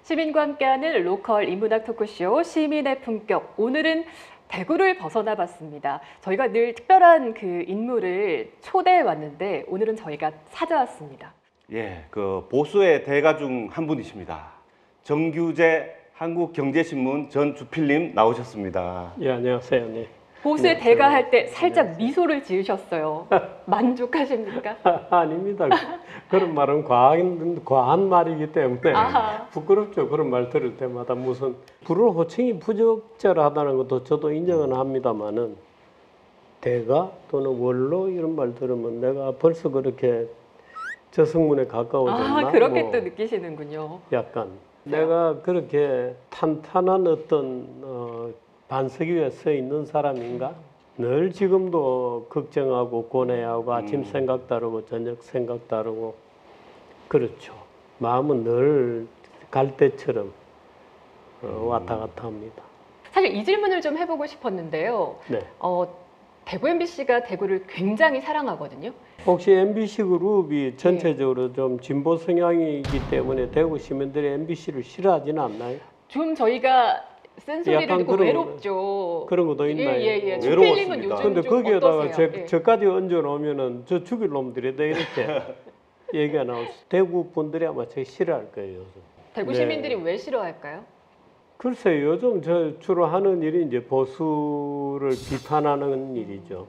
시민과 함께하는 로컬 인문학 토크쇼 시민의 품격. 오늘은 대구를 벗어나 봤습니다. 저희가 늘 특별한 그 인물을 초대해 왔는데 오늘은 저희가 찾아왔습니다. 예, 그 보수의 대가 중 한 분이십니다. 정규재 한국경제신문 전 주필님 나오셨습니다. 예, 안녕하세요. 네. 보수의 네, 대가 할 때 살짝 안녕하세요. 미소를 지으셨어요. 만족하십니까? 아닙니다. 그런 말은 과한 말이기 때문에 아하. 부끄럽죠. 그런 말 들을 때마다 무슨 부를 호칭이 부적절하다는 것도 저도 인정은 합니다만은 대가 또는 원로 이런 말 들으면 내가 벌써 그렇게 저승문에 가까워졌나? 그렇게 뭐 또 느끼시는군요. 약간 내가 그렇게 탄탄한 어떤 반석 위에 서 있는 사람인가? 늘 지금도 걱정하고 고뇌하고 아침 생각 다르고 저녁 생각 다르고 그렇죠. 마음은 늘 갈대처럼 왔다 갔다 합니다. 사실 이 질문을 좀 해보고 싶었는데요. 네. 대구 MBC가 대구를 굉장히 사랑하거든요. 혹시 MBC 그룹이 전체적으로 좀 진보 성향이기 때문에 대구 시민들이 MBC를 싫어하지는 않나요? 좀 저희가 쓴소리를 약간 듣고 그런- 외롭죠. 그런 것도 있나요? 예. 주필님은 외로웠습니다. 요즘 근데 좀 거기에다가 어떠세요? 예. 저까지 얹어 놓으면은 저 죽일 놈들이다 이렇게 얘기가 나올 수. 대구 분들이 아마 제일 싫어할 거예요. 요즘. 대구 네. 시민들이 왜 싫어할까요? 글쎄요, 요즘 저 주로 하는 일이 이제 보수를 비판하는 일이죠.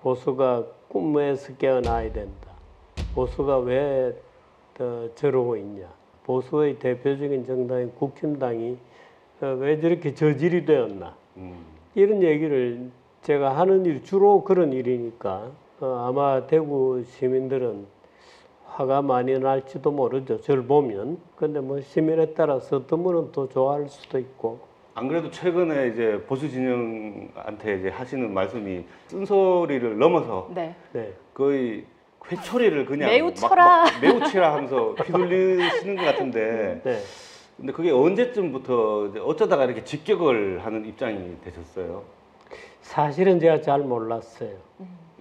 보수가 꿈에서 깨어나야 된다. 보수가 왜 저러고 있냐. 보수의 대표적인 정당인 국힘당이 왜 저렇게 저질이 되었나. 이런 얘기를 제가 하는 일 주로 그런 일이니까 아마 대구 시민들은 화가 많이 날지도 모르죠. 저를 보면. 근데 뭐 시민에 따라서 어떤 분은 또 좋아할 수도 있고. 안 그래도 최근에 이제 보수 진영한테 이제 하시는 말씀이 쓴소리를 넘어서 네. 네. 거의 회초리를 그냥 매우 쳐라. 매우 치라 하면서 휘둘리시는 것 같은데 네. 근데 그게 언제쯤부터 이제 어쩌다가 이렇게 직격을 하는 입장이 되셨어요? 사실은 제가 잘 몰랐어요.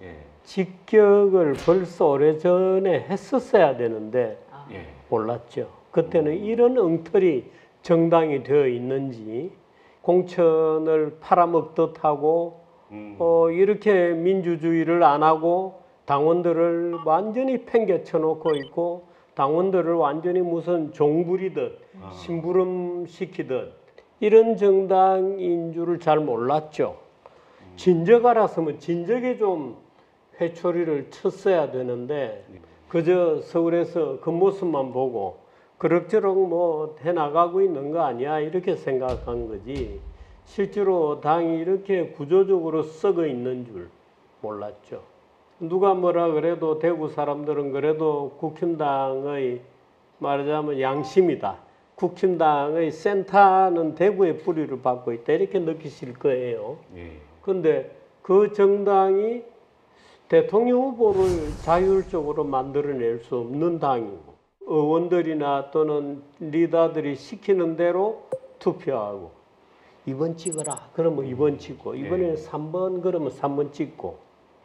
예, 직격을 벌써 오래전에 했었어야 되는데 예. 몰랐죠. 그때는 이런 엉터리 정당이 되어 있는지 공천을 팔아먹듯 하고 이렇게 민주주의를 안 하고 당원들을 완전히 팽개쳐 놓고 있고 당원들을 완전히 무슨 종부리듯 심부름 시키듯 이런 정당인 줄을 잘 몰랐죠. 진적 알았으면 진적에 좀 회초리를 쳤어야 되는데 그저 서울에서 그 모습만 보고 그럭저럭 뭐 해나가고 있는 거 아니야 이렇게 생각한 거지 실제로 당이 이렇게 구조적으로 썩어 있는 줄 몰랐죠. 누가 뭐라 그래도 대구 사람들은 그래도 국힘당의 말하자면 양심이다. 국힘당의 센터는 대구의 뿌리를 받고 있다 이렇게 느끼실 거예요. 예. 그런데 그 정당이 대통령 후보를 자율적으로 만들어낼 수 없는 당이고 의원들이나 또는 리더들이 시키는 대로 투표하고 2번 찍어라 그러면 2번 찍고 이번에는 3번 그러면 3번 찍고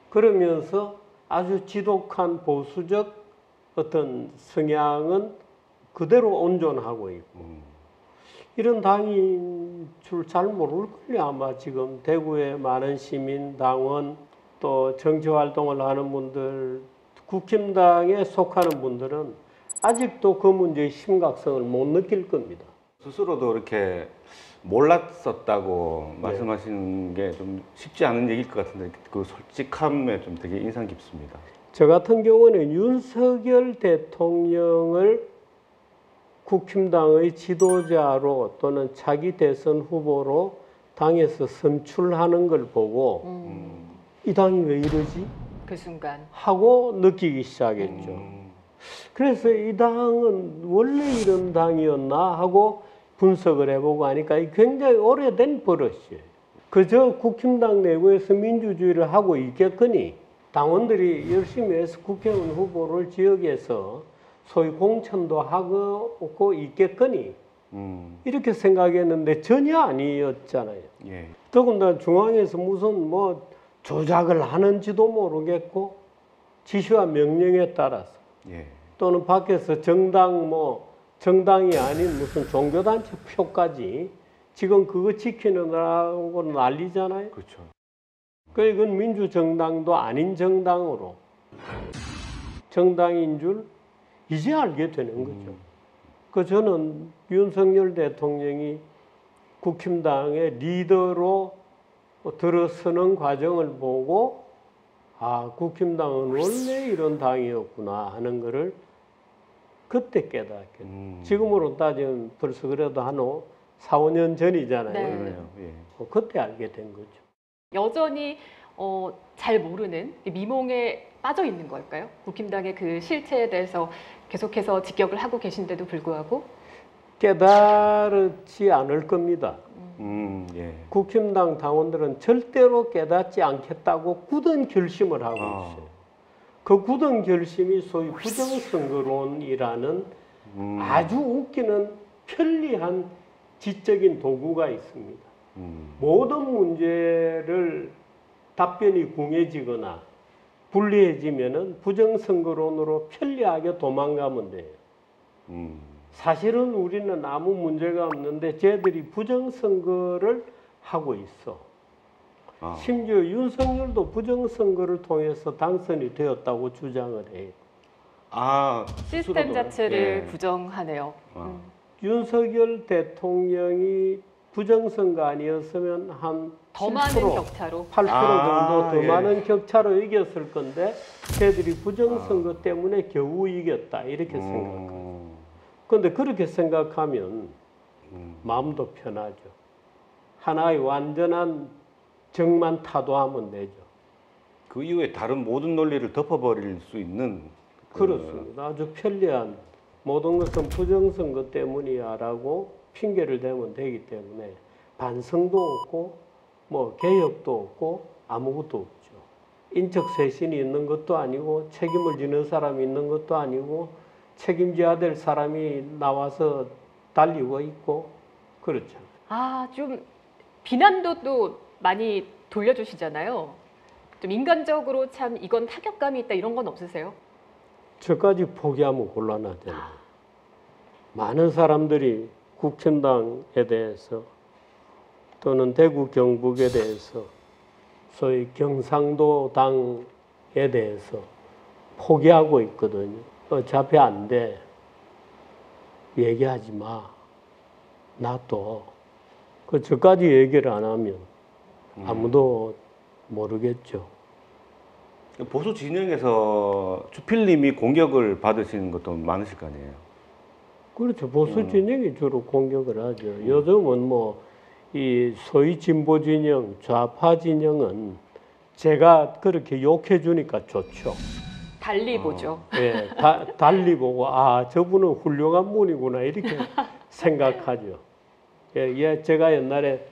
그러면서 아주 지독한 보수적 어떤 성향은 그대로 온존하고 있고 이런 당인 줄 잘 모를걸요. 아마 지금 대구의 많은 시민, 당원 또 정치활동을 하는 분들 국힘당에 속하는 분들은 아직도 그 문제의 심각성을 못 느낄 겁니다. 스스로도 이렇게 몰랐었다고 말씀하시는 게 좀 쉽지 않은 얘기일 것 같은데 그 솔직함에 좀 되게 인상 깊습니다. 저 같은 경우는 윤석열 대통령을 국힘당의 지도자로 또는 차기 대선 후보로 당에서 선출하는 걸 보고 이 당이 왜 이러지? 그 순간. 하고 느끼기 시작했죠. 그래서 이 당은 원래 이런 당이었나 하고 분석을 해보고 하니까 굉장히 오래된 버릇이에요. 그저 국힘당 내부에서 민주주의를 하고 있겠거니 당원들이 열심히 해서 국회의원 후보를 지역에서 소위 공천도 하고 있겠거니 이렇게 생각했는데 전혀 아니었잖아요. 예. 더군다나 중앙에서 무슨 뭐 조작을 하는지도 모르겠고 지시와 명령에 따라서 예. 또는 밖에서 정당 뭐 정당이 아닌 무슨 종교단체 표까지 지금 그거 지키느라고 난리잖아요. 그렇죠. 그러니까 이건 민주정당도 아닌 정당으로 정당인 줄 이제 알게 되는 거죠. 그 저는 윤석열 대통령이 국힘당의 리더로 들어서는 과정을 보고 아, 국힘당은 원래 이런 당이었구나 하는 거를 그때 깨닫게. 지금으로 따지면 벌써 그래도 한 4, 5년 전이잖아요. 네. 그러네요. 예. 그때 알게 된 거죠. 여전히 잘 모르는 미몽에 빠져 있는 걸까요? 국힘당의 그 실체에 대해서 계속해서 직격을 하고 계신데도 불구하고 깨달지 않을 겁니다. 예. 국힘당 당원들은 절대로 깨닫지 않겠다고 굳은 결심을 하고 있어요. 그 굳은 결심이 소위 부정선거론이라는 아주 웃기는 편리한 지적인 도구가 있습니다. 모든 문제를 답변이 궁해지거나 불리해지면은 부정선거론으로 편리하게 도망가면 돼요. 사실은 우리는 아무 문제가 없는데 쟤들이 부정선거를 하고 있어. 심지어 윤석열도 부정선거를 통해서 당선이 되었다고 주장을 해요. 시스템 스스로도. 자체를 예. 부정하네요. 윤석열 대통령이 부정선거 아니었으면 한 더 7%, 많은 격차로 8% 정도 더 예. 많은 격차로 이겼을 건데 쟤들이 부정선거 때문에 겨우 이겼다 이렇게 생각해요. 그런데 그렇게 생각하면 마음도 편하죠. 하나의 완전한 정만 타도하면 되죠. 그 이후에 다른 모든 논리를 덮어버릴 수 있는 그렇습니다. 아주 편리한 모든 것은 부정선거 때문이야라고 핑계를 대면 되기 때문에 반성도 없고 뭐 개혁도 없고 아무것도 없죠. 인적 쇄신이 있는 것도 아니고 책임을 지는 사람이 있는 것도 아니고 책임져야 될 사람이 나와서 달리고 있고 그렇잖아요. 좀 비난도 또 많이 돌려주시잖아요. 좀 인간적으로 참 이건 타격감이 있다 이런 건 없으세요? 저까지 포기하면 곤란하잖아요. 많은 사람들이 국힘당에 대해서 또는 대구 경북에 대해서 소위 경상도 당에 대해서 포기하고 있거든요. 어차피 안 돼. 얘기하지 마. 놔둬. 저까지 얘기를 안 하면 아무도 모르겠죠. 보수 진영에서 주필님이 공격을 받으시는 것도 많으실 거 아니에요. 그렇죠. 보수 진영이 주로 공격을 하죠. 요즘은 뭐 이 소위 진보 진영, 좌파 진영은 제가 그렇게 욕해 주니까 좋죠. 달리 보죠. 예, 달리 보고 저분은 훌륭한 분이구나 이렇게 생각하죠. 예, 제가 옛날에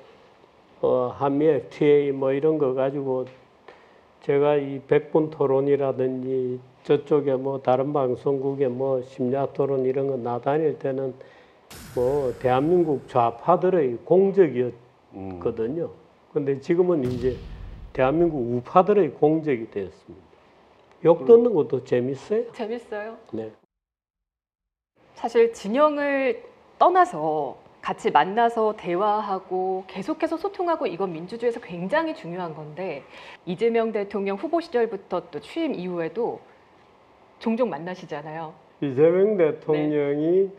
한미 FTA 뭐 이런 거 가지고 제가 이 백분 토론이라든지 저쪽에 뭐 다른 방송국에 뭐 심야 토론 이런 거 나다닐 때는 뭐 대한민국 좌파들의 공적이었거든요. 근데 지금은 이제 대한민국 우파들의 공적이 되었습니다. 욕 듣는 것도 재밌어요. 재밌어요. 네. 사실 진영을 떠나서 같이 만나서 대화하고 계속해서 소통하고 이건 민주주의에서 굉장히 중요한 건데 이재명 대통령 후보 시절부터 또 취임 이후에도 종종 만나시잖아요. 이재명 대통령이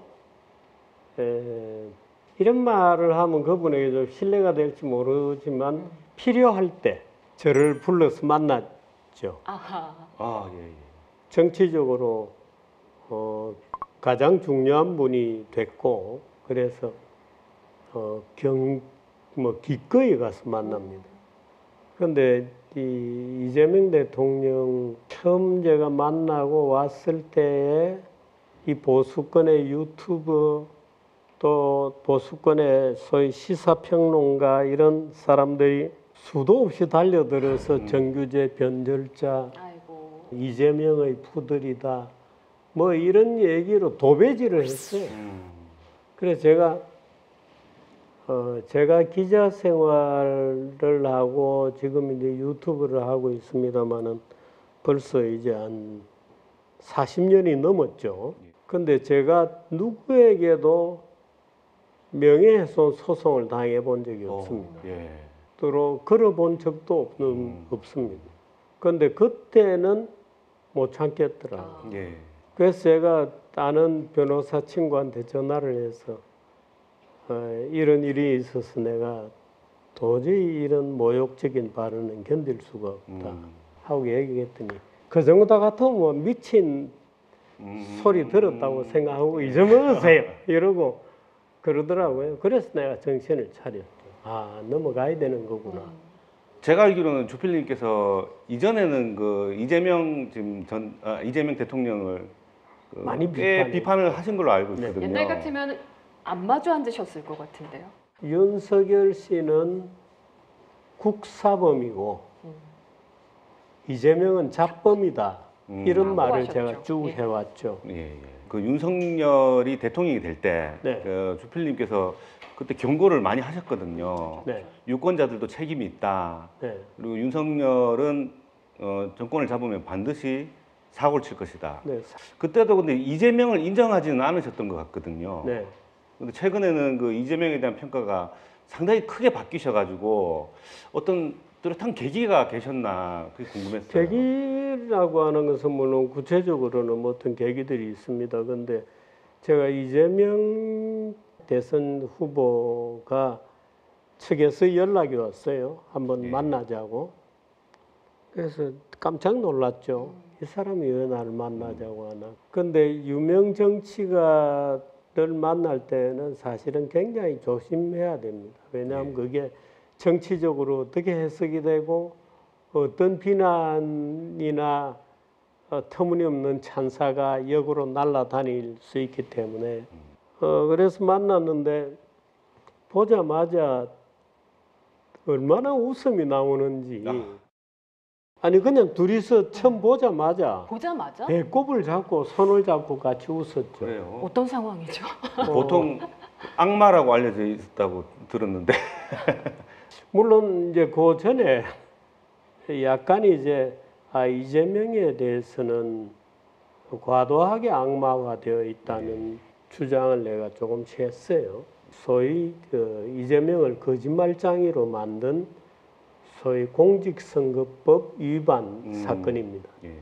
이런 말을 하면 그분에게 좀 신뢰가 될지 모르지만 필요할 때 저를 불러서 만났죠. 아하. 예. 정치적으로 가장 중요한 분이 됐고 그래서 기꺼이 가서 만납니다. 그런데 이재명 대통령 처음 제가 만나고 왔을 때에 이 보수권의 유튜브 또 보수권의 소위 시사평론가 이런 사람들이 수도 없이 달려들어서 정규제 변절자 아이고. 이재명의 푸들이다 뭐 이런 얘기로 도배질을 했어요. 그래서 제가 기자 생활을 하고 지금 이제 유튜브를 하고 있습니다만은 벌써 이제 한 40년이 넘었죠. 근데 제가 누구에게도 명예훼손 소송을 당해 본 적이 없습니다. 예. 걸어본 적도 없습니다. 근데 그때는 못 참겠더라고요. 예. 그래서 제가 아는 변호사 친구한테 전화를 해서 이런 일이 있어서 내가 도저히 이런 모욕적인 발언은 견딜 수가 없다 하고 얘기했더니 그 정도 같으면 뭐 미친 소리 들었다고 생각하고 잊어먹으세요 이러고 그러더라고요. 그래서 내가 정신을 차렸죠. 아, 넘어가야 되는 거구나. 제가 알기로는 주필님께서 이전에는 그 이재명 이재명 대통령을 많이 꽤 비판을 하신 걸로 알고 네. 있거든요. 옛날 같으면 안 마주 앉으셨을 것 같은데요. 윤석열 씨는 국사범이고 이재명은 잡범이다. 이런 라고 말을 하셨죠. 제가 쭉 예. 해왔죠. 예, 예. 그 윤석열이 대통령이 될 때 네. 그 주필님께서 그때 경고를 많이 하셨거든요. 네. 유권자들도 책임이 있다. 네. 그리고 윤석열은 정권을 잡으면 반드시 사고를 칠 것이다. 네. 그때도 근데 이재명을 인정하지는 않으셨던 것 같거든요. 네. 근데 최근에는 그 이재명에 대한 평가가 상당히 크게 바뀌셔가지고 어떤 뚜렷한 계기가 계셨나 그게 궁금했어요. 계기라고 하는 것은 물론 구체적으로는 뭐 어떤 계기들이 있습니다. 근데 제가 이재명 대선 후보가 측에서 연락이 왔어요. 한번 예. 만나자고. 그래서 깜짝 놀랐죠. 이 사람이 왜 나를 만나자고 하나. 근데 유명 정치가를 만날 때는 사실은 굉장히 조심해야 됩니다. 왜냐하면 예. 그게 정치적으로 어떻게 해석이 되고 어떤 비난이나 터무니없는 찬사가 역으로 날아다닐 수 있기 때문에 그래서 만났는데 보자마자 얼마나 웃음이 나오는지 아니 그냥 둘이서 처음 보자마자 보자마자 배꼽을 잡고 손을 잡고 같이 웃었죠. 그래요. 어떤 상황이죠? 보통 악마라고 알려져 있다고 들었는데. 물론 이제 그 전에 약간 이제 이재명에 대해서는 과도하게 악마화되어 있다는 주장을 내가 조금씩 했어요. 소위 그 이재명을 거짓말장이로 만든 소위 공직선거법 위반 사건입니다. 예.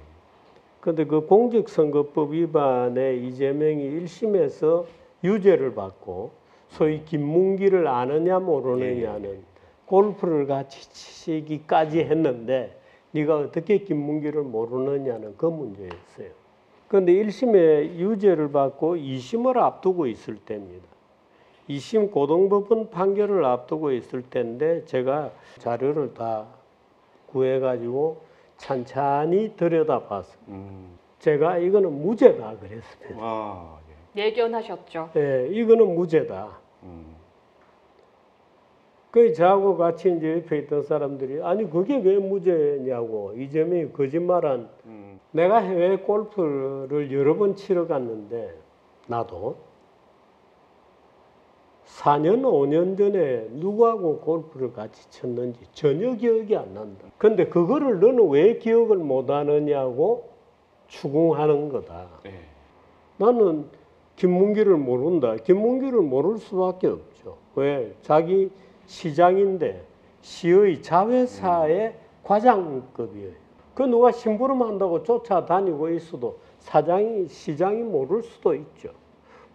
그런데 그 공직선거법 위반에 이재명이 1심에서 유죄를 받고 소위 김문기를 아느냐 모르느냐는 골프를 같이 치기까지 했는데 네가 어떻게 김문기를 모르느냐는 그 문제였어요. 그런데 1심에 유죄를 받고 2심을 앞두고 있을 때입니다. 2심 고등법원 판결을 앞두고 있을 때인데 제가 자료를 다 구해가지고 찬찬히 들여다봤습니다. 제가 이거는 무죄다 그랬습니다. 아, 예견하셨죠. 예, 이거는 무죄다. 그 저하고 같이 이제 옆에 있던 사람들이 아니 그게 왜 무죄냐고 이재명이 거짓말한 내가 해외 골프를 여러 번 치러 갔는데 나도 4년 5년 전에 누구하고 골프를 같이 쳤는지 전혀 기억이 안 난다. 근데 그거를 너는 왜 기억을 못 하느냐고 추궁하는 거다. 예. 나는 김문기를 모른다. 김문기를 모를 수밖에 없죠. 왜? 자기 시장인데 시의 자회사의 과장급이에요. 그 누가 심부름한다고 쫓아다니고 있어도 시장이 모를 수도 있죠.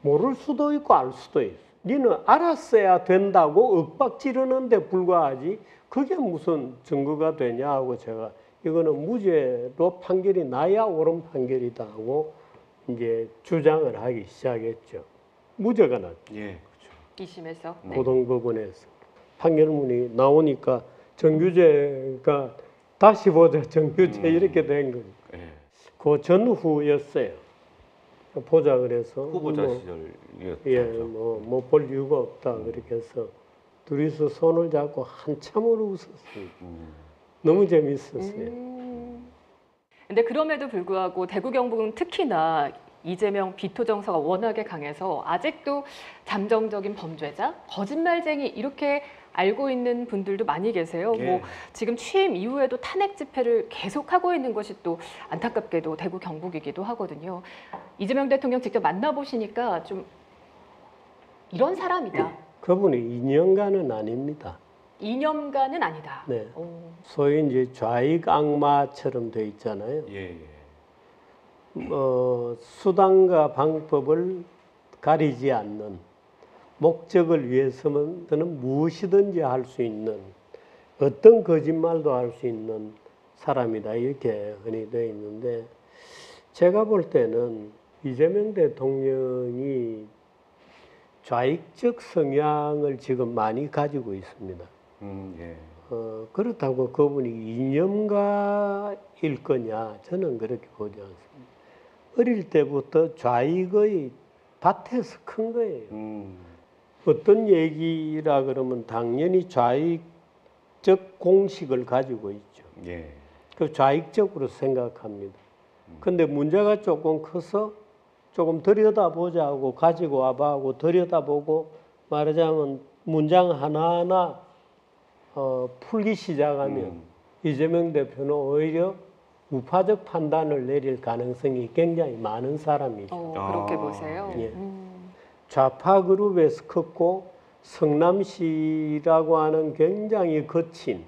모를 수도 있고 알 수도 있어. 니는 알았어야 된다고 윽박 지르는데 불과하지 그게 무슨 증거가 되냐 하고 제가 이거는 무죄로 판결이 나야 옳은 판결이다 하고 이제 주장을 하기 시작했죠. 무죄가 났죠. 예, 그렇죠. 2심에서. 고등법원에서. 판결문이 나오니까 정규제가 다시 보자 정규제 이렇게 된 거예요. 예. 그 전후였어요. 보자 그래서 후보자 시절이었죠. 예, 뭐 볼 이유가 없다 그렇게 해서 둘이서 손을 잡고 한참을 웃었어요. 너무 재밌었어요. 근데 그럼에도 불구하고 대구 경북은 특히나 이재명 비토 정서가 워낙에 강해서 아직도 잠정적인 범죄자, 거짓말쟁이 이렇게 알고 있는 분들도 많이 계세요. 예. 뭐 지금 취임 이후에도 탄핵 집회를 계속하고 있는 것이 또 안타깝게도 대구 경북이기도 하거든요. 이재명 대통령 직접 만나보시니까 좀 이런 사람이다. 그분이 2년간은 아닙니다. 이념가는 아니다. 네. 오. 소위 이제 좌익 악마처럼 돼 있잖아요. 예, 예. 수단과 방법을 가리지 않는 목적을 위해서는 무엇이든지 할 수 있는 어떤 거짓말도 할 수 있는 사람이다 이렇게 흔히 되어 있는데 제가 볼 때는 이재명 대통령이 좌익적 성향을 지금 많이 가지고 있습니다. 예. 그렇다고 그분이 이념가일 거냐 저는 그렇게 보지 않습니다. 어릴 때부터 좌익의 밭에서 큰 거예요. 어떤 얘기라 그러면 당연히 좌익적 공식을 가지고 있죠. 예. 그 좌익적으로 생각합니다. 근데 문제가 조금 커서 조금 들여다보자고 가지고 와봐 하고 들여다보고 말하자면 문장 하나하나 풀기 시작하면 이재명 대표는 오히려 우파적 판단을 내릴 가능성이 굉장히 많은 사람이죠. 그렇게 보세요. 예. 좌파 그룹에서 컸고 성남시라고 하는 굉장히 거친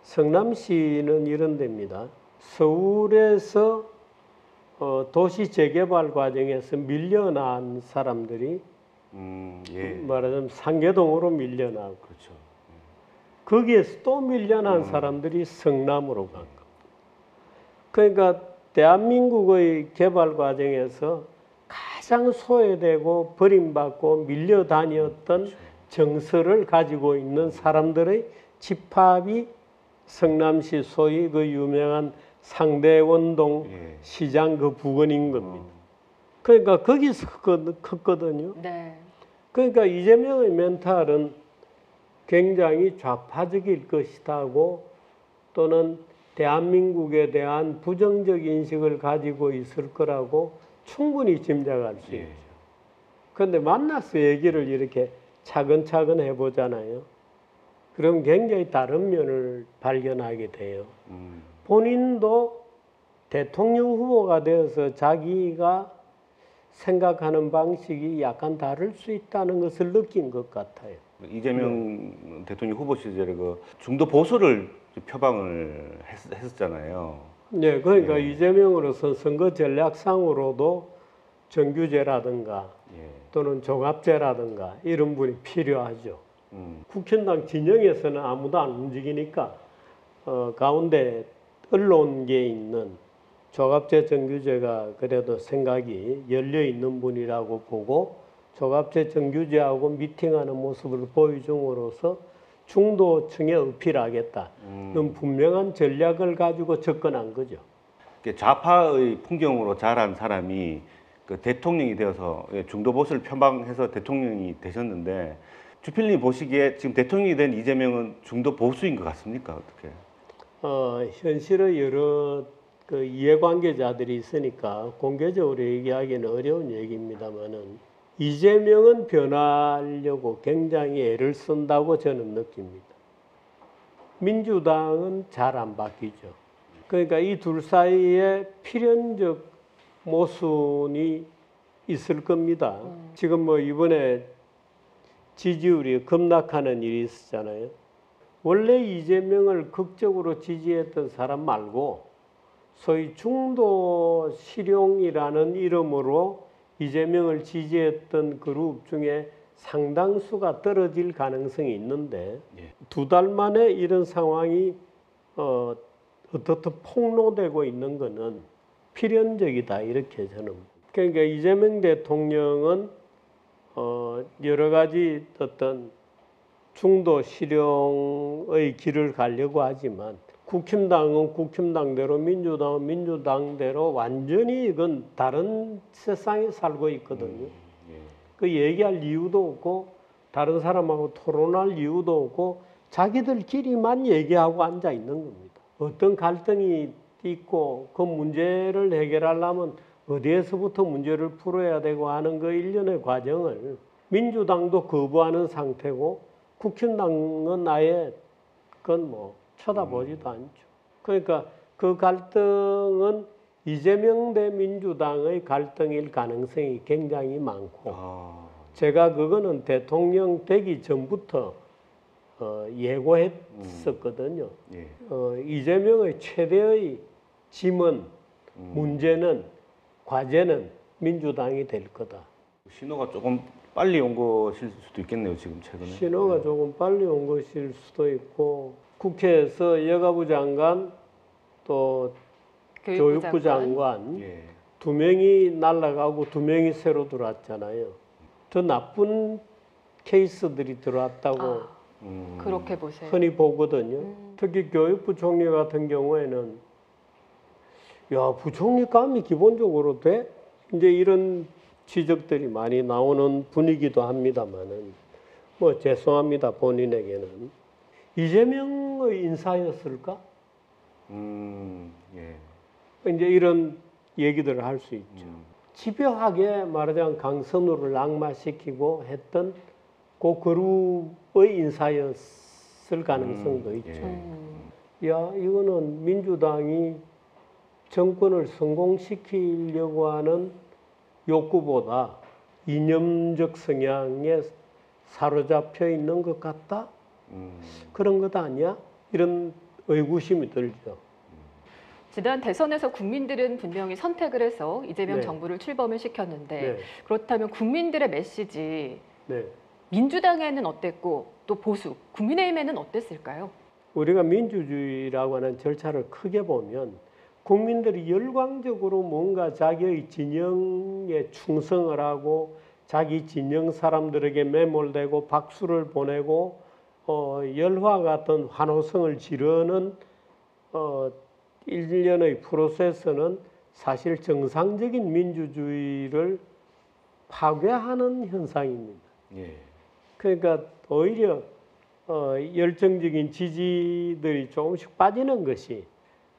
성남시는 이런 데입니다. 서울에서 도시 재개발 과정에서 밀려난 사람들이 예. 말하자면 상계동으로 밀려나고 그렇죠. 거기에서 또 밀려난 사람들이 성남으로 간 겁니다. 그러니까 대한민국의 개발 과정에서 가장 소외되고 버림받고 밀려다녔던 정서를 가지고 있는 사람들의 집합이 성남시 소위 그 유명한 상대원동 예. 시장 그 부근인 겁니다. 그러니까 거기서 컸거든요. 네. 그러니까 이재명의 멘탈은 굉장히 좌파적일 것이다고 또는 대한민국에 대한 부정적 인식을 가지고 있을 거라고 충분히 짐작할 수 예. 있죠. 그런데 만나서 얘기를 이렇게 차근차근 해보잖아요. 그럼 굉장히 다른 면을 발견하게 돼요. 본인도 대통령 후보가 되어서 자기가 생각하는 방식이 약간 다를 수 있다는 것을 느낀 것 같아요. 이재명 대통령 후보 시절에 그 중도 보수를 표방을 했었잖아요. 네, 그러니까 예. 이재명으로서 선거 전략상으로도 정규제라든가 예. 또는 종합제라든가 이런 분이 필요하죠. 국힘당 진영에서는 아무도 안 움직이니까 가운데 언론계에 있는 종합제 정규제가 그래도 생각이 열려 있는 분이라고 보고 종합제 정규제하고 미팅하는 모습을 보여줌으로써 중도층에 어필하겠다는 분명한 전략을 가지고 접근한 거죠. 좌파의 풍경으로 자란 사람이 그 대통령이 되어서 중도 보수를 표방해서 대통령이 되셨는데 주필님 보시기에 지금 대통령이 된 이재명은 중도 보수인 것 같습니까? 어떻게? 현실의 여러 그 이해관계자들이 있으니까 공개적으로 얘기하기는 어려운 얘기입니다만은 이재명은 변하려고 굉장히 애를 쓴다고 저는 느낍니다. 민주당은 잘 안 바뀌죠. 그러니까 이 둘 사이에 필연적 모순이 있을 겁니다. 지금 뭐 이번에 지지율이 급락하는 일이 있었잖아요. 원래 이재명을 극적으로 지지했던 사람 말고 소위 중도 실용이라는 이름으로 이재명을 지지했던 그룹 중에 상당수가 떨어질 가능성이 있는데 예. 2달 만에 이런 상황이 어떻든 폭로되고 있는 것은 필연적이다 이렇게 저는. 그러니까 이재명 대통령은 여러 가지 어떤 중도 실용의 길을 가려고 하지만 국힘당은 국힘당대로 민주당은 민주당대로 완전히 이건 다른 세상에 살고 있거든요. 그 얘기할 이유도 없고 다른 사람하고 토론할 이유도 없고 자기들끼리만 얘기하고 앉아 있는 겁니다. 어떤 갈등이 있고 그 문제를 해결하려면 어디에서부터 문제를 풀어야 되고 하는 그 일련의 과정을 민주당도 거부하는 상태고 국힘당은 아예 그건 뭐 쳐다보지도 않죠. 그러니까 그 갈등은 이재명 대 민주당의 갈등일 가능성이 굉장히 많고 아, 제가 그거는 대통령 되기 전부터 예고했었거든요. 예. 이재명의 최대의 짐은 문제는 과제는 민주당이 될 거다. 신호가 조금 빨리 온 것일 수도 있겠네요, 지금 최근에. 신호가 조금 빨리 온 것일 수도 있고 국회에서 여가부 장관 또 교육부 장관 예. 두 명이 날아가고 두 명이 새로 들어왔잖아요. 더 나쁜 케이스들이 들어왔다고 아, 그렇게 보세요. 흔히 보거든요. 특히 교육부 총리 같은 경우에는 야, 부총리감이 기본적으로 돼? 이제 이런 지적들이 많이 나오는 분위기도 합니다만은 뭐 죄송합니다, 본인에게는. 이재명의 인사였을까? 예. 이제 이런 얘기들을 할 수 있죠. 집요하게 말하자면 강선우를 악마시키고 했던 그 그룹의 인사였을 가능성도 있죠. 예. 야, 이거는 민주당이 정권을 성공시키려고 하는 욕구보다 이념적 성향에 사로잡혀 있는 것 같다? 그런 것 아니야? 이런 의구심이 들죠. 지난 대선에서 국민들은 분명히 선택을 해서 이재명 네. 정부를 출범을 시켰는데 네. 그렇다면 국민들의 메시지 네. 민주당에는 어땠고 또 보수, 국민의힘에는 어땠을까요? 우리가 민주주의라고 하는 절차를 크게 보면 국민들이 열광적으로 뭔가 자기의 진영에 충성을 하고 자기 진영 사람들에게 매몰되고 박수를 보내고 열화 같은 환호성을 지르는 일련의 프로세스는 사실 정상적인 민주주의를 파괴하는 현상입니다. 예. 그러니까 오히려 열정적인 지지들이 조금씩 빠지는 것이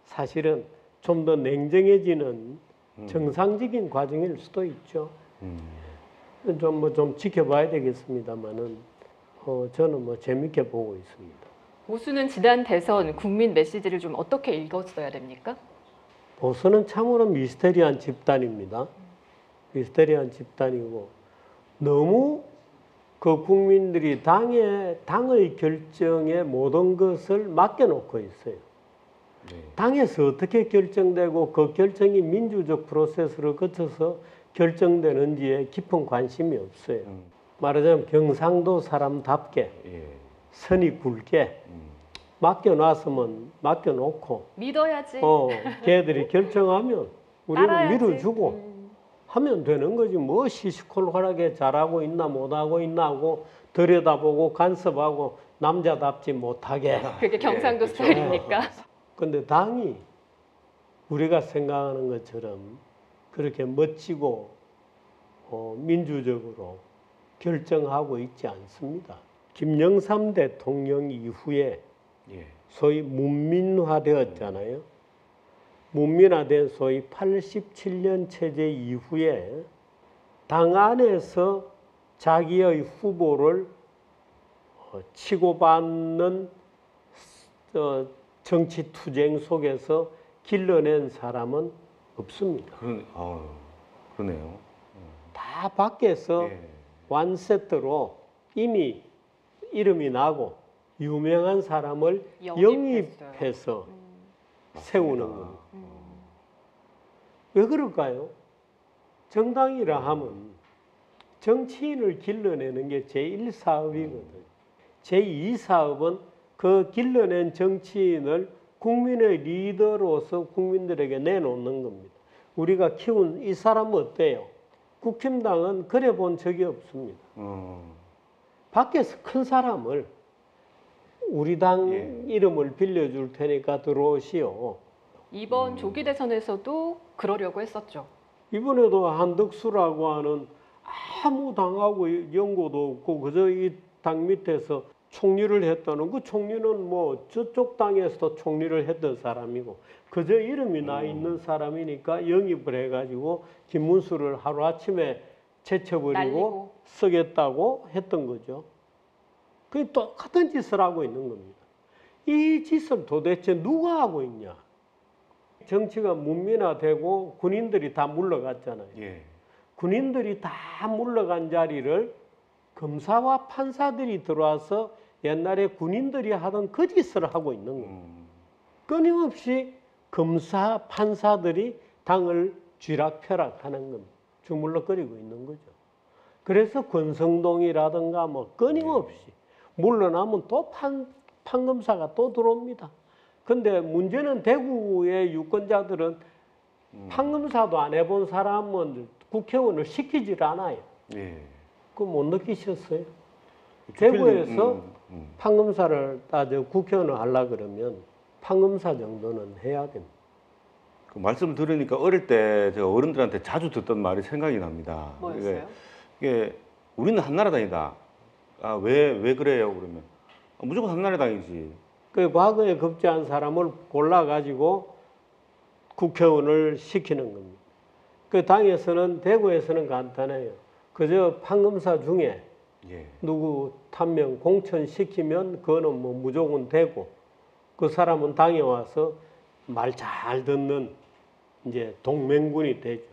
사실은 좀 더 냉정해지는 정상적인 과정일 수도 있죠. 좀 지켜봐야 되겠습니다만은 저는 뭐 재밌게 보고 있습니다. 보수는 지난 대선 국민 메시지를 좀 어떻게 읽었어야 됩니까? 보수는 참으로 미스테리한 집단입니다. 미스테리한 집단이고 너무 그 국민들이 당의 결정에 모든 것을 맡겨놓고 있어요. 네. 당에서 어떻게 결정되고 그 결정이 민주적 프로세스를 거쳐서 결정되는지에 깊은 관심이 없어요. 말하자면 경상도 사람답게 예. 선이 굵게 맡겨놨으면 맡겨놓고 믿어야지. 걔들이 결정하면 우리는 따라야지. 밀어주고 하면 되는 거지. 뭐 시시콜콜하게 잘하고 있나 못하고 있나 하고 들여다보고 간섭하고 남자답지 못하게. 그게 경상도 그렇죠. 스타일입니까? 근데 당이 우리가 생각하는 것처럼 그렇게 멋지고 민주적으로 결정하고 있지 않습니다. 김영삼 대통령 이후에 예. 소위 문민화되었잖아요. 문민화된 소위 87년 체제 이후에 당 안에서 자기의 후보를 치고받는 정치 투쟁 속에서 길러낸 사람은 없습니다. 그러네요. 다 밖에서 예. 완세트로 이미 이름이 나고 유명한 사람을 영입했어요. 영입해서 세우는 맞습니다. 겁니다. 왜 그럴까요? 정당이라 하면 정치인을 길러내는 게 제1사업이거든요. 제2사업은 그 길러낸 정치인을 국민의 리더로서 국민들에게 내놓는 겁니다. 우리가 키운 이 사람은 어때요? 국힘당은 그래 본 적이 없습니다. 밖에서 큰 사람을 우리 당 이름을 빌려줄 테니까 들어오시오. 이번 조기 대선에서도 그러려고 했었죠. 이번에도 한덕수라고 하는 아무 당하고 연고도 없고 그저 이 당 밑에서 총리를 했다는 그 총리는 뭐 저쪽 당에서도 총리를 했던 사람이고 그저 이름이 나 있는 사람이니까 영입을 해가지고 김문수를 하루아침에 제쳐버리고 날리고. 쓰겠다고 했던 거죠. 그 똑같은 짓을 하고 있는 겁니다. 이 짓을 도대체 누가 하고 있냐? 정치가 문민화되고 군인들이 다 물러갔잖아요. 예. 군인들이 다 물러간 자리를 검사와 판사들이 들어와서 옛날에 군인들이 하던 그 짓을 하고 있는 겁니다. 끊임없이 검사, 판사들이 당을 쥐락펴락하는 겁니다. 주물럭거리고 있는 거죠. 그래서 권성동이라든가 뭐 끊임없이 물러나면 또 판검사가 또 들어옵니다. 근데 문제는 대구의 유권자들은 판검사도 안 해본 사람은 국회의원을 시키질 않아요. 예. 그거 못 느끼셨어요? 주필님, 대구에서 판검사를 따져 국회의원을 하려고 그러면 판검사 정도는 해야 됩니다. 그 말씀 들으니까 어릴 때 제가 어른들한테 자주 듣던 말이 생각이 납니다. 뭐였어요? 이게 우리는 한나라당이다. 아, 왜 그래요? 그러면 무조건 한나라당이지. 그 과거에 급제한 사람을 골라가지고 국회의원을 시키는 겁니다. 그 당에서는, 대구에서는 간단해요. 그저 판검사 중에 예. 누구 한 명 공천시키면 그거는 뭐 무조건 되고 그 사람은 당에 와서 말 잘 듣는 이제 동맹군이 되죠.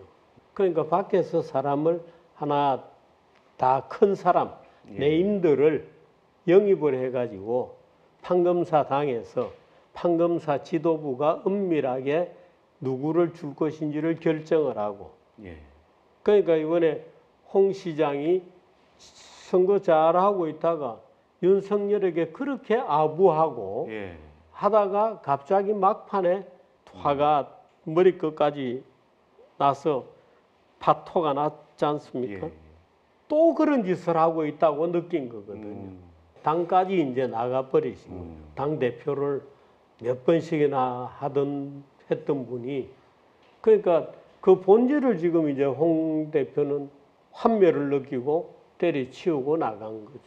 그러니까 밖에서 사람을 하나 다 큰 사람, 내임들을 영입을 해가지고 판검사 당에서 판검사 지도부가 은밀하게 누구를 줄 것인지를 결정을 하고 예. 그러니까 이번에 홍 시장이 선거 잘하고 있다가 윤석열에게 그렇게 아부하고 예. 하다가 갑자기 막판에 화가 머리끝까지 나서 파토가 났지 않습니까? 예. 또 그런 짓을 하고 있다고 느낀 거거든요. 당까지 이제 나가버리신 거예요. 당 대표를 몇 번씩이나 했던 분이 그러니까 그 본질을 지금 이제 홍 대표는 환멸을 느끼고 때려치우고 나간 거죠.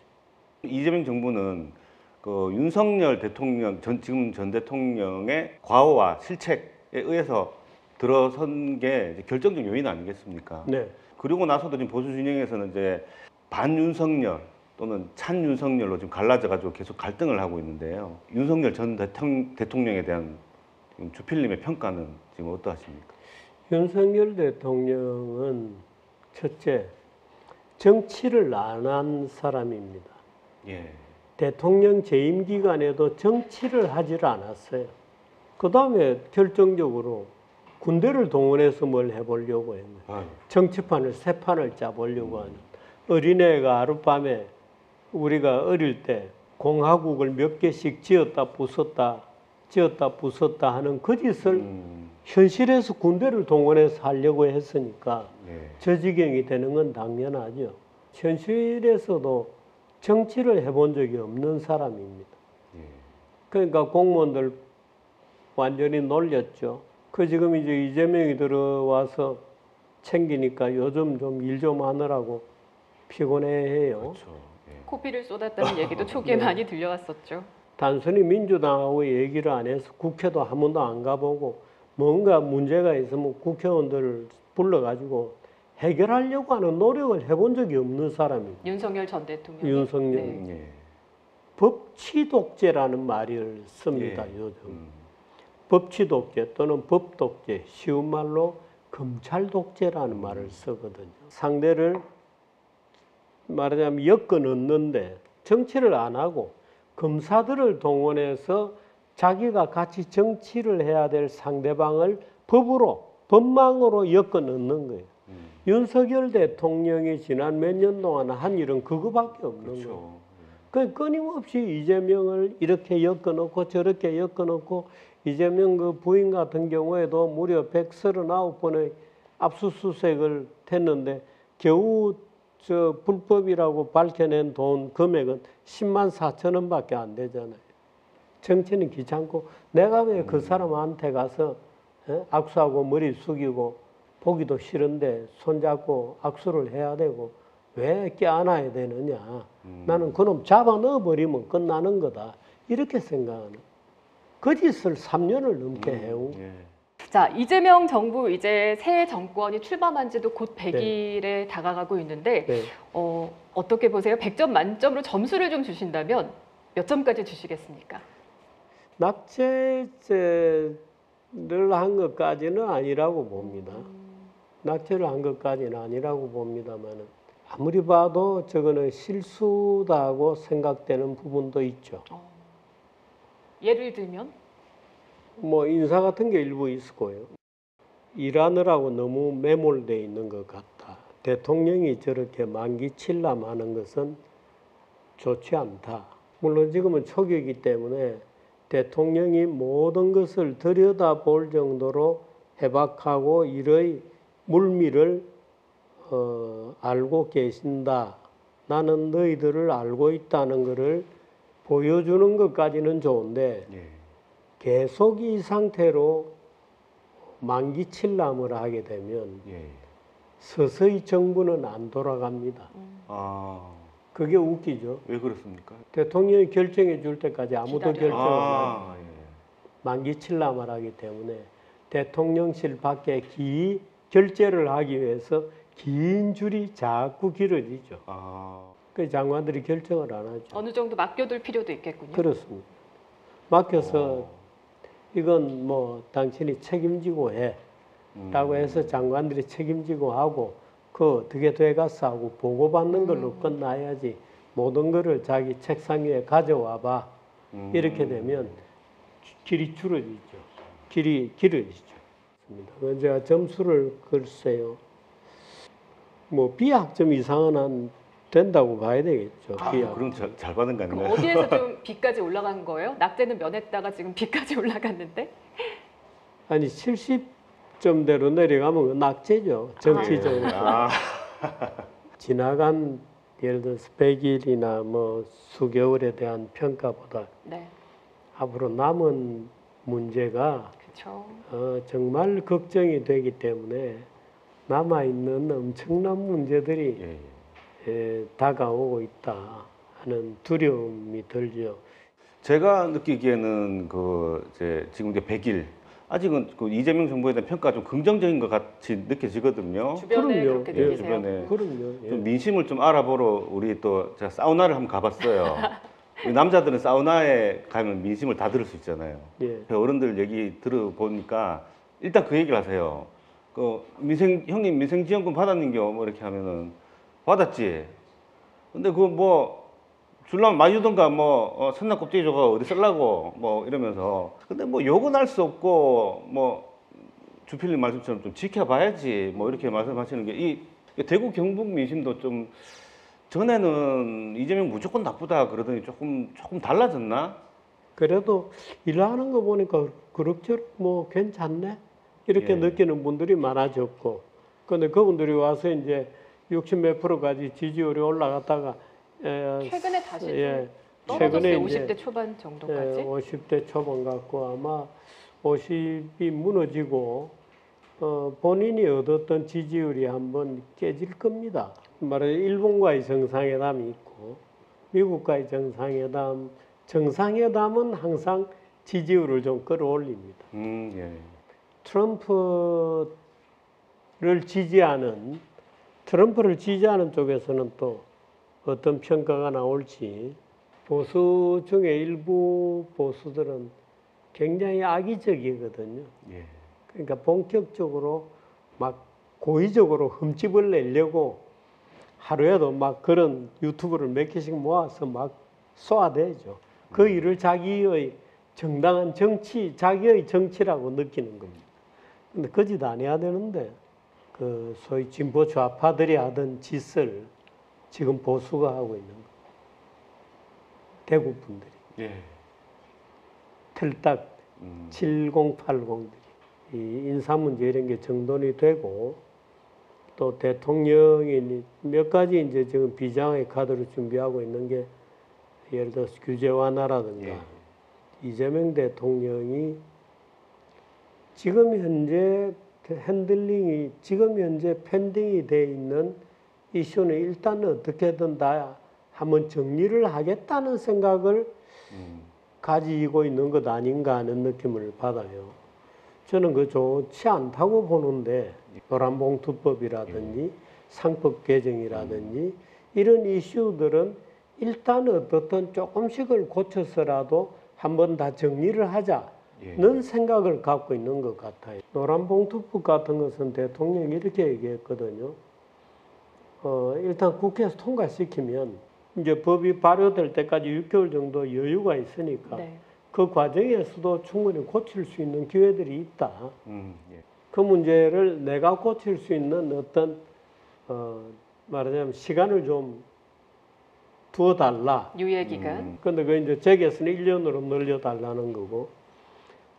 이재명 정부는 그 윤석열 대통령 지금 전 대통령의 과오와 실책에 의해서 들어선 게 이제 결정적 요인 아니겠습니까? 네. 그리고 나서도 지금 보수 진영에서는 이제 반윤석열 또는 찬윤석열로 지금 갈라져가지고 계속 갈등을 하고 있는데요. 윤석열 전 대통령에 대한 주필님의 평가는 지금 어떠하십니까? 윤석열 대통령은 첫째 정치를 안 한 사람입니다. 예. 대통령 재임 기간에도 정치를 하질 않았어요. 그 다음에 결정적으로 군대를 동원해서 뭘 해보려고 했는데 아유. 정치판을 새 판을 짜보려고 하는 어린애가 하룻밤에 우리가 어릴 때 공화국을 몇 개씩 지었다 부쉈다 하는 그 짓을 현실에서 군대를 동원해서 하려고 했으니까 예. 저 지경이 되는 건 당연하죠. 현실에서도 정치를 해본 적이 없는 사람입니다. 예. 그러니까 공무원들 완전히 놀렸죠. 그 지금 이제 이재명이 들어와서 챙기니까 요즘 좀 일 좀 하느라고 피곤해해요. 그렇죠. 예. 코피를 쏟았다는 얘기도 초기에 많이 들려왔었죠. 단순히 민주당하고 얘기를 안 해서 국회도 한 번도 안 가보고 뭔가 문제가 있으면 국회의원들을 불러가지고 해결하려고 하는 노력을 해본 적이 없는 사람입니다. 윤석열 전 대통령. 윤석열. 네. 예. 법치독재라는 말을 씁니다. 예. 요즘. 법치독재 또는 법독재, 쉬운 말로 검찰독재라는 말을 쓰거든요. 상대를 말하자면 엮어 넣는데 정치를 안 하고 검사들을 동원해서 자기가 같이 정치를 해야 될 상대방을 법망으로 엮어 넣는 거예요. 윤석열 대통령이 지난 몇 년 동안 한 일은 그거밖에 없는 거예요. 그렇죠. 그 끊임없이 이재명을 이렇게 엮어놓고 저렇게 엮어놓고 이재명 그 부인 같은 경우에도 무려 139번의 압수수색을 했는데 겨우 저 불법이라고 밝혀낸 돈 금액은 10만 4천 원밖에 안 되잖아요. 정치는 귀찮고 내가 왜 그 사람한테 가서 악수하고 머리 숙이고 보기도 싫은데 손잡고 악수를 해야 되고 왜 껴안아야 되느냐. 나는 그놈 잡아 넣어버리면 끝나는 거다. 이렇게 생각하는. 그 짓을 3년을 넘게 해온. 예. 자, 이재명 정부 이제 새 정권이 출범한 지도 곧 100일에 다가가고 있는데 네. 어떻게 보세요? 100점 만점으로 점수를 좀 주신다면 몇 점까지 주시겠습니까? 낙제죄를 한 것까지는 아니라고 봅니다. 낙제를 한 것까지는 아니라고 봅니다만은 아무리 봐도 저거는 실수다고 생각되는 부분도 있죠. 예를 들면 뭐 인사 같은 게 일부 있을 거예요. 일하느라고 너무 매몰돼 있는 것 같다. 대통령이 저렇게 만기 칠람하는 것은 좋지 않다. 물론 지금은 초기이기 때문에 대통령이 모든 것을 들여다볼 정도로 해박하고 일의 물미를 알고 계신다. 나는 너희들을 알고 있다는 것을 보여주는 것까지는 좋은데 예. 계속 이 상태로 만기 칠람을 하게 되면 예. 서서히 정부는 안 돌아갑니다. 아, 그게 웃기죠. 왜 그렇습니까? 대통령이 결정해 줄 때까지 아무도 기다려요. 결정을 안 아, 예. 만기 칠람을 하기 때문에 대통령실 밖에 결재를 하기 위해서 긴 줄이 자꾸 길어지죠. 아, 그 장관들이 결정을 안 하죠. 어느 정도 맡겨둘 필요도 있겠군요. 그렇습니다. 맡겨서 이건 뭐 당신이 책임지고 해 라고 해서 장관들이 책임지고 하고 그 어떻게 돼갔어 하고 보고받는 걸로 끝나야지 모든 거를 자기 책상 위에 가져와 봐. 이렇게 되면 길이 줄어지죠. 길이 길어지죠. 제가 점수를 글쎄요. 뭐 B학점 이상은 한 된다고 봐야 되겠죠. B학점. 그럼 잘 받은 거 그럼 아닌가요? 어디에서 좀 B까지 올라간 거예요? 낙제는 면했다가 지금 B까지 올라갔는데? 아니 70점대로 내려가면 그건 낙제죠. 정치적으로. 아, 지나간 예를 들어서 100일이나 뭐 수개월에 대한 평가보다 네, 앞으로 남은 문제가 그렇죠. 정말 걱정이 되기 때문에 남아있는 엄청난 문제들이 예. 다가오고 있다 하는 두려움이 들죠. 제가 느끼기에는 지금 이제 100일 아직은 그 이재명 정부에 대한 평가가 좀 긍정적인 것 같이 느껴지거든요. 주변에 그럼요. 그렇게 예, 느끼세요? 주변에. 그럼요. 예. 좀 민심을 좀 알아보러 우리 또 제가 사우나를 한번 가봤어요. 우리 남자들은 사우나에 가면 민심을 다 들을 수 있잖아요. 예. 어른들 얘기 들어보니까 일단 그 얘기를 하세요. 형님 민생지원금 받았는겨? 뭐 이렇게 하면은 받았지. 근데 그거 뭐 줄라면 많이 주던가 선난 껍데기 줘가 어디 쓸라고 뭐 이러면서. 근데 뭐 욕은 할 수 없고 뭐 주필님 말씀처럼 좀 지켜봐야지 뭐 이렇게 말씀하시는 게 이 대구 경북 민심도 좀 전에는 이재명 무조건 나쁘다 그러더니 조금 달라졌나? 그래도 일하는 거 보니까 그럭저럭 뭐 괜찮네 이렇게 예. 느끼는 분들이 많아졌고, 근데 그분들이 와서 이제 60몇 프로까지 지지율이 올라갔다가 최근에 다시 좀 예, 떨어졌어요. 최근에 50대 초반 정도까지. 50대 초반 같고 아마 50이 무너지고 본인이 얻었던 지지율이 한번 깨질 겁니다. 말하자면 일본과의 정상회담이 있고 미국과의 정상회담은 항상 지지율을 좀 끌어올립니다. 예. 트럼프를 지지하는 쪽에서는 또 어떤 평가가 나올지, 보수 중에 일부 보수들은 굉장히 악의적이거든요. 예. 그러니까 본격적으로 막 고의적으로 흠집을 내려고 하루에도 막 그런 유튜브를 몇 개씩 모아서 막 쏘아대죠. 그 일을 자기의 정당한 정치, 자기의 정치라고 느끼는 겁니다. 근데 그 짓 안 해야 되는데, 그 소위 진보 좌파들이 하던 짓을 지금 보수가 하고 있는 거예요. 대구 분들이. 예. 틀딱 7080들이 이 인사 문제 이런 게 정돈이 되고, 또 대통령이 몇 가지 이제 지금 비장의 카드를 준비하고 있는 게, 예를 들어서 규제 완화라든가 예. 이재명 대통령이 지금 현재 핸들링이 지금 현재 펜딩이 돼 있는 이슈는 일단 어떻게든 다 한번 정리를 하겠다는 생각을 가지고 있는 것 아닌가 하는 느낌을 받아요. 저는 그 좋지 않다고 보는데 노란봉투법이라든지 상법 개정이라든지 이런 이슈들은 일단 어떻든 조금씩을 고쳐서라도 한번 다 정리를 하자는 예. 생각을 갖고 있는 것 같아요. 노란봉투법 같은 것은 대통령이 이렇게 얘기했거든요. 일단 국회에서 통과시키면 이제 법이 발효될 때까지 6개월 정도 여유가 있으니까 네. 그 과정에서도 충분히 고칠 수 있는 기회들이 있다. 예. 그 문제를 내가 고칠 수 있는 어떤 말하자면 시간을 좀 두어달라. 유예 기간. 근데 그 이제 제게서는 1년으로 늘려달라는 거고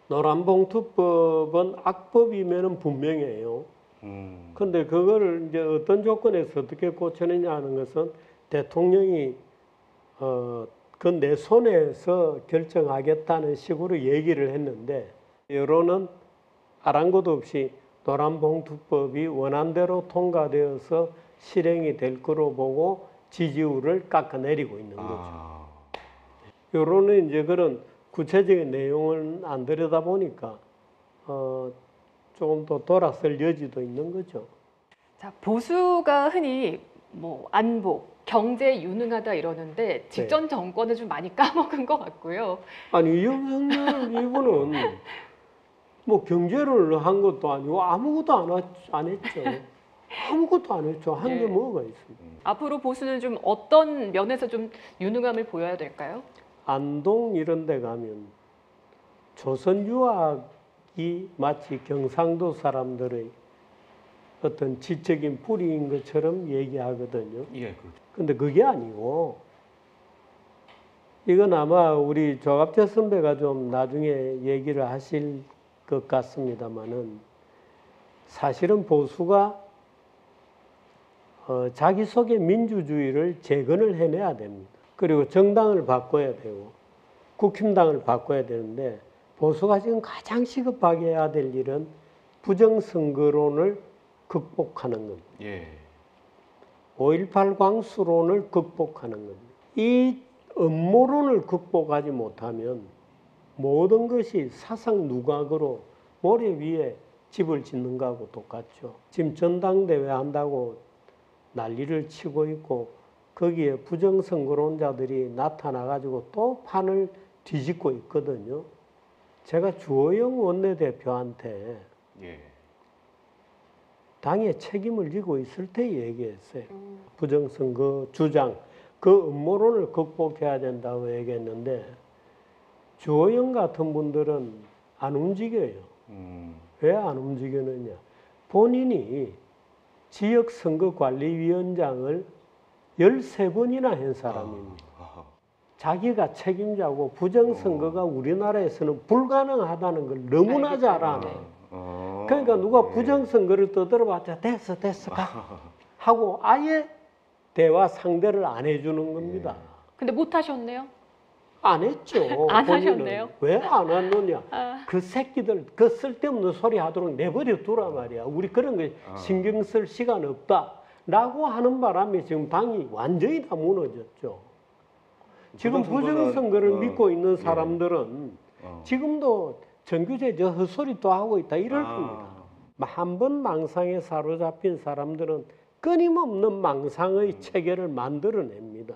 노란봉투법은 악법이면은 분명해요. 근데 그거를 이제 어떤 조건에서 어떻게 고치느냐 하는 것은 대통령이 그 내 손에서 결정하겠다는 식으로 얘기를 했는데 여론은 아랑곳 없이 노란봉투법이 원안대로 통과되어서 실행이 될 거로 보고 지지율을 깎아내리고 있는 거죠. 여론은 이제 그런 구체적인 내용을 안 들여다보니까 조금 더 돌아설 여지도 있는 거죠. 자, 보수가 흔히 뭐 안보, 경제 유능하다 이러는데 직전 정권은 좀 많이 까먹은 것 같고요. 아니 이영석열 이분은 뭐 경제를 한 것도 아니고 아무것도 안 했죠. 아무것도 안 했죠. 한 게 예. 뭐가 있습니까? 앞으로 보수는 좀 어떤 면에서 좀 유능함을 보여야 될까요? 안동 이런 데 가면 조선 유학이 마치 경상도 사람들의 어떤 지적인 뿌리인 것처럼 얘기하거든요. 예, 그렇죠. 근데 그게 아니고 이건 아마 우리 조갑재 선배가 좀 나중에 얘기를 하실 것 같습니다만은 사실은 보수가 자기 속의 민주주의를 재건을 해내야 됩니다. 그리고 정당을 바꿔야 되고 국힘당을 바꿔야 되는데 보수가 지금 가장 시급하게 해야 될 일은 부정선거론을 극복하는 겁니다. 예. 5.18 광수론을 극복하는 겁니다. 이 음모론을 극복하지 못하면 모든 것이 사상 누각으로 모래 위에 집을 짓는 거하고 똑같죠. 지금 전당대회 한다고 난리를 치고 있고 거기에 부정선거론자들이 나타나가지고 또 판을 뒤집고 있거든요. 제가 주호영 원내대표한테 예. 당의 책임을 지고 있을 때 얘기했어요. 부정선거 주장, 그 음모론을 극복해야 된다고 얘기했는데 주호영 같은 분들은 안 움직여요. 왜 안 움직이느냐? 본인이 지역선거관리위원장을 13번이나 한 사람입니다. 자기가 책임자고 부정선거가 우리나라에서는 불가능하다는 걸 너무나 잘 아네요. 그러니까 누가 부정선거를 떠들어봤자 됐어 하고 아예 대화 상대를 안 해주는 겁니다. 근데 못 하셨네요. 안 했죠. 안 본인은. 하셨네요. 왜 안 했느냐? 아. 그 새끼들 그 쓸데없는 소리 하도록 내버려 두라 말이야. 우리 그런 거 신경 쓸 시간 없다라고 하는 바람에 지금 당이 완전히 다 무너졌죠. 지금 부정선거를 믿고 있는 사람들은 지금도 정규제 저 헛소리 또 하고 있다 이럴 겁니다. 한 번 망상에 사로잡힌 사람들은 끊임없는 망상의 체계를 만들어냅니다.